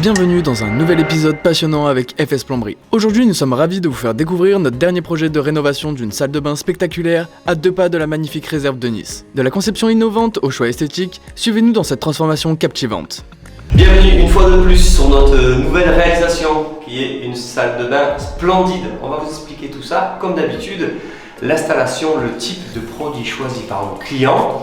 Bienvenue dans un nouvel épisode passionnant avec FS Plomberie. Aujourd'hui, nous sommes ravis de vous faire découvrir notre dernier projet de rénovation d'une salle de bain spectaculaire à 2 pas de la magnifique réserve de Nice. De la conception innovante au choix esthétique, suivez-nous dans cette transformation captivante. Bienvenue une fois de plus sur notre nouvelle réalisation qui est une salle de bain splendide. On va vous expliquer tout ça, comme d'habitude, l'installation, le type de produit choisi par nos clients.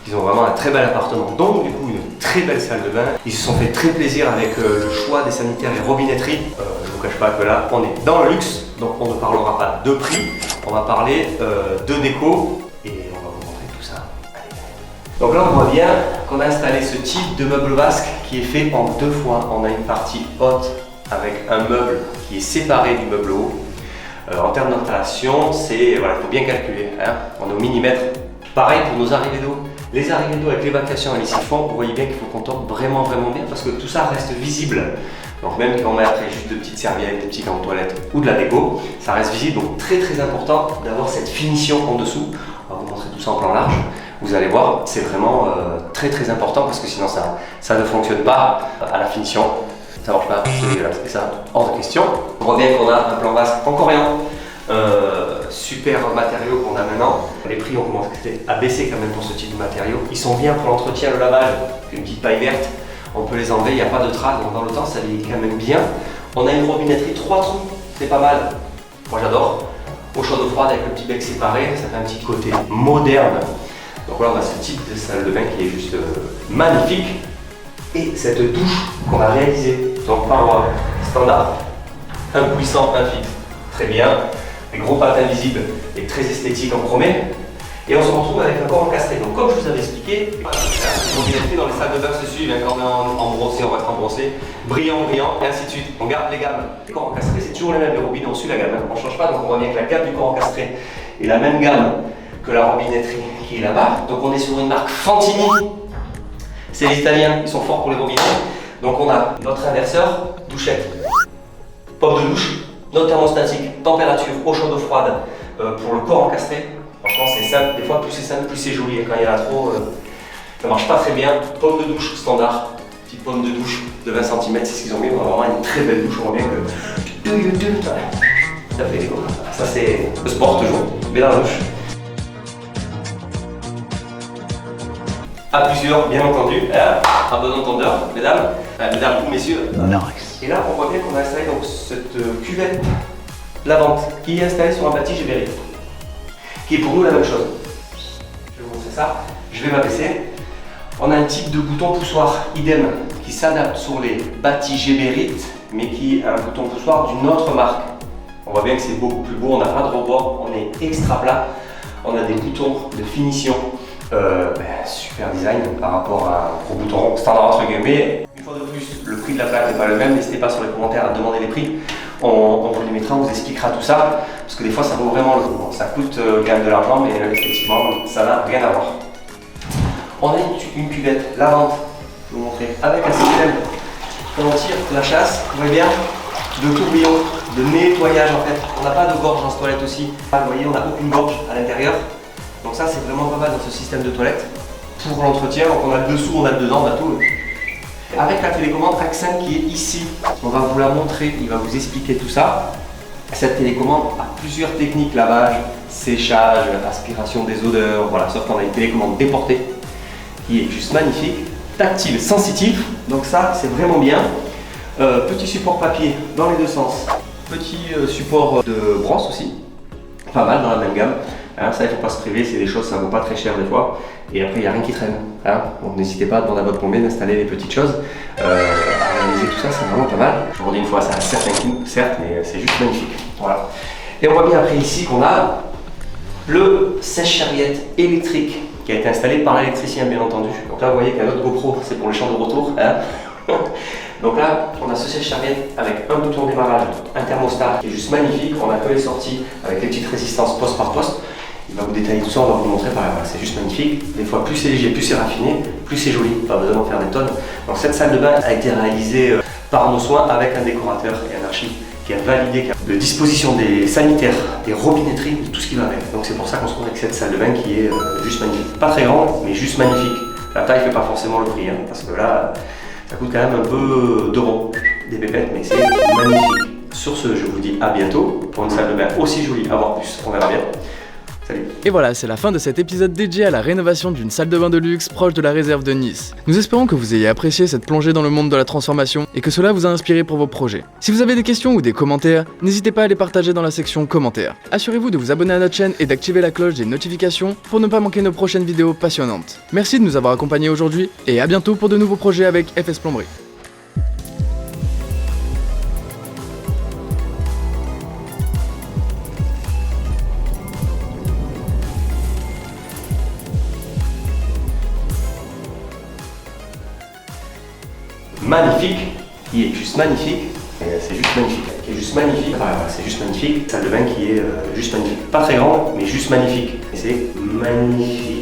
Ils ont vraiment un très bel appartement, donc du coup une très belle salle de bain. Ils se sont fait très plaisir avec le choix des sanitaires et robinetteries. Je ne vous cache pas que là on est dans le luxe, donc on ne parlera pas de prix, on va parler de déco et on va vous montrer tout ça. Donc là on voit bien qu'on a installé ce type de meuble vasque qui est fait en 2 fois. On a une partie haute avec un meuble qui est séparé du meuble haut. En termes d'installation, c'est voilà, il faut bien calculer, hein. On est au millimètre. Pareil pour nos arrivées d'eau. Les arrivées d'eau avec l'évacuation à l'issifon, vous voyez bien qu'il faut qu'on tourne vraiment bien parce que tout ça reste visible. Donc même quand on met après juste de petites serviettes, des petits gants de toilette ou de la déco, ça reste visible. Donc très important d'avoir cette finition en dessous. On va vous montrer tout ça en plan large. Vous allez voir, c'est vraiment très important parce que sinon ça ne fonctionne pas à la finition. Ça marche pas, c'est dégueulasse. Et ça, hors de question. On voit bien qu'on a un plan vasque en coréen. Super matériaux qu'on a maintenant. Les prix ont commencé à baisser quand même pour ce type de matériaux. Ils sont bien pour l'entretien, le lavage. Une petite paille verte, on peut les enlever, il n'y a pas de traces, donc dans le temps ça vieillit quand même bien. On a une robinetterie 3 trous, c'est pas mal. Moi j'adore. Eau chaude ou froide avec le petit bec séparé, ça fait un petit côté moderne. Donc là on a ce type de salle de bain qui est juste magnifique. Et cette douche qu'on a réalisée, donc parois standard, un puissant, un fixe, très bien. Les gros patins visibles et très esthétiques en promet. Et on se retrouve avec un corps encastré. Donc comme je vous avais expliqué, les robinetteries dans les salles de bain se suivent. Quand on est en brossé, on va être en brossé, brillant, et ainsi de suite. On garde les gammes. Les corps encastrés, c'est toujours les mêmes. Les robinets, on suit la gamme. On ne change pas, donc on voit bien que la gamme du corps encastré est la même gamme que la robinetterie qui est là-bas. Donc on est sur une marque Fantini. C'est les Italiens, ils sont forts pour les robinets. Donc on a notre inverseur, douchette, pomme de douche, notre thermostatique, température, eau chaude ou froide pour le corps encastré. Franchement c'est simple, des fois plus c'est simple, plus c'est joli. Et quand il y en a trop, ça marche pas très bien. Pomme de douche standard, petite pomme de douche de 20 cm, c'est ce qu'ils ont mis. On a vraiment une très belle douche, on voit bien que ça fait l'égo. Ça c'est le sport toujours, mais dans la douche. À plusieurs, bien entendu, à bon entendeur, mesdames ou messieurs. Nice. Et là, on voit bien qu'on a installé donc, cette cuvette lavante qui est installée sur un bâti Géberit, qui est pour nous la même chose. Je vais vous montrer ça, je vais m'abaisser. On a un type de bouton poussoir idem qui s'adapte sur les bâtis Géberit, mais qui est un bouton poussoir d'une autre marque. On voit bien que c'est beaucoup plus beau, on n'a pas de rebord, on est extra plat, on a des boutons de finition. Super design par rapport à un gros bouton standard entre guillemets. Une fois de plus, le prix de la plaque n'est pas le même, n'hésitez pas sur les commentaires à demander les prix. On vous les mettra, on vous expliquera tout ça, parce que des fois ça vaut vraiment le coup. Bon, ça coûte quand même de l'argent, mais effectivement ça n'a rien à voir. On a une cuvette lavante, je vais vous montrer, avec un système qu'on tire de la chasse, vous voyez bien, de tourbillon, de nettoyage en fait. On n'a pas de gorge dans cette toilette aussi. Vous voyez, on n'a aucune gorge à l'intérieur. Donc ça c'est vraiment pas mal dans ce système de toilette pour l'entretien. Donc on a le dessous, on a le dedans, on a tout. Avec la télécommande Accent qui est ici, on va vous la montrer, il va vous expliquer tout ça. Cette télécommande a plusieurs techniques, lavage, séchage, aspiration des odeurs, voilà, sauf qu'on a une télécommande déportée qui est juste magnifique, tactile, sensitif, donc ça c'est vraiment bien. Petit support papier dans les deux sens, petit support de brosse aussi, pas mal dans la même gamme. Hein, ça il ne faut pas se priver, c'est des choses, ça ne vaut pas très cher des fois. Et après il n'y a rien qui traîne. Hein. Donc n'hésitez pas à demander à votre plombier d'installer les petites choses. À réaliser tout ça, c'est vraiment pas mal. Je vous redis une fois, ça a certains coûts, certes, mais c'est juste magnifique. Voilà. Et on voit bien après ici qu'on a le sèche-serviette électrique qui a été installé par l'électricien bien entendu. Donc là vous voyez qu'un autre GoPro, c'est pour les champs de retour. Hein. Donc là, on a ce sèche-serviette avec un bouton de démarrage, un thermostat qui est juste magnifique. On a que les sorties avec les petites résistances poste par poste. Il va vous détailler tout ça, on va vous le montrer par là. C'est juste magnifique. Des fois, plus c'est léger, plus c'est raffiné, plus c'est joli. Pas besoin d'en faire des tonnes. Donc cette salle de bain a été réalisée par nos soins avec un décorateur et un archi qui a validé la disposition des sanitaires, des robinetteries, de tout ce qui va avec. Donc c'est pour ça qu'on se retrouve avec cette salle de bain qui est juste magnifique. Pas très grande, mais juste magnifique. La taille ne fait pas forcément le prix, hein, parce que là, Ça coûte quand même un peu d'euros, des pépettes, mais c'est magnifique. Sur ce, je vous dis à bientôt pour une salle de bain aussi jolie, à voir plus, on verra bien. Salut. Et voilà, c'est la fin de cet épisode dédié à la rénovation d'une salle de bain de luxe proche de la réserve de Nice. Nous espérons que vous ayez apprécié cette plongée dans le monde de la transformation et que cela vous a inspiré pour vos projets. Si vous avez des questions ou des commentaires, n'hésitez pas à les partager dans la section commentaires. Assurez-vous de vous abonner à notre chaîne et d'activer la cloche des notifications pour ne pas manquer nos prochaines vidéos passionnantes. Merci de nous avoir accompagnés aujourd'hui et à bientôt pour de nouveaux projets avec FS Plomberie. Magnifique, qui est juste magnifique, c'est juste magnifique, qui est juste magnifique, c'est juste magnifique, salle de bain qui est juste magnifique, pas très grande, mais juste magnifique, et c'est magnifique.